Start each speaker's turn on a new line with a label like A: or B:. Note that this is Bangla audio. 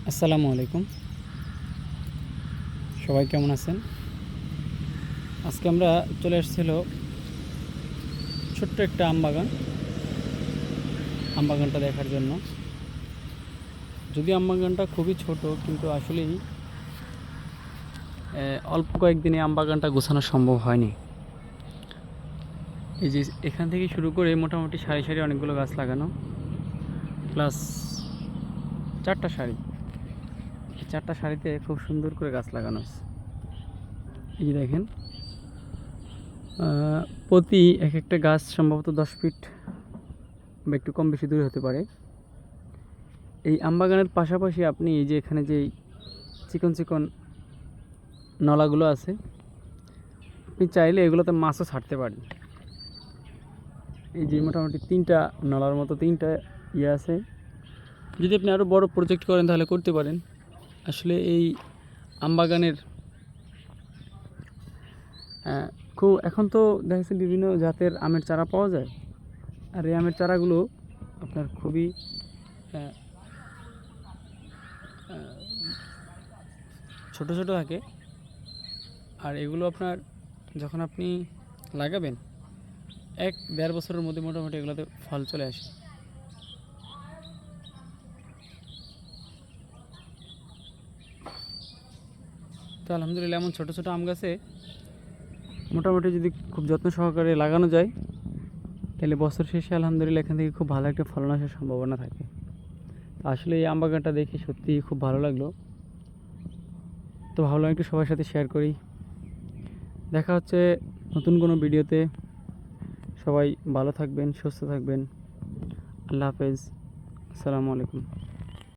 A: আসসালামু আলাইকুম। সবাই কেমন আছেন? আজকে আমরা চলে এসেছিল ছোট্ট একটা আমবাগানটা দেখার জন্য। যদি আমবাগানটা খুবই ছোট, কিন্তু আসলেই অল্প কয়েকদিনে আমবাগানটা গোছানো সম্ভব হয়নি। এই যে এখান থেকে শুরু করে মোটামুটি সারি সারি অনেকগুলো গাছ লাগানো, প্লাস চারটা সারি। এই চারটা সারিতে খুব সুন্দর করে গাছ লাগানো আছে। এই যে দেখেন, প্রতি এক একটা গাছ সম্ভবত 10 ফিট বা একটু কম বেশি দূরে হতে পারে। এই আমবাগানের পাশাপাশি আপনি এই যে এখানে যে চিকন চিকন নলাগুলো আছে, আপনি চাইলে এগুলোতে মাছও ছাড়তে পারেন। এই যে মোটামুটি 3টা নলার মতো 3টা ইয়ে আছে। যদি আপনি আরও বড় প্রজেক্ট করেন তাহলে করতে পারেন। আসলে এই আমবাগানের খুব এখন তো দেখা যাচ্ছে বিভিন্ন জাতের আমের চারা পাওয়া যায়, আর এই আমের চারাগুলো আপনার খুবই ছোট ছোট থাকে। আর এগুলো আপনার যখন আপনি লাগাবেন 1-1.5 বছরের মধ্যে মোটামুটি এগুলোতে ফল চলে আসে। তো আলহামদুলিল্লাহ, এমন ছোট ছোট আম গাছে মোটামুটি যদি খুব যত্ন সহকারে লাগানো যায়, তাহলে বছর শেষে আলহামদুলিল্লাহ এখান থেকে খুব ভালো একটা ফলন আসার সম্ভাবনা থাকে। তো আসলে এই আম বাগানটা দেখে সত্যিই খুব ভালো লাগলো। তো ভাবলাম একটু সবার সাথে শেয়ার করি। দেখা হচ্ছে নতুন কোনো ভিডিওতে। সবাই ভালো থাকবেন, সুস্থ থাকবেন। আল্লাহ হাফেজ। আসসালামু আলাইকুম।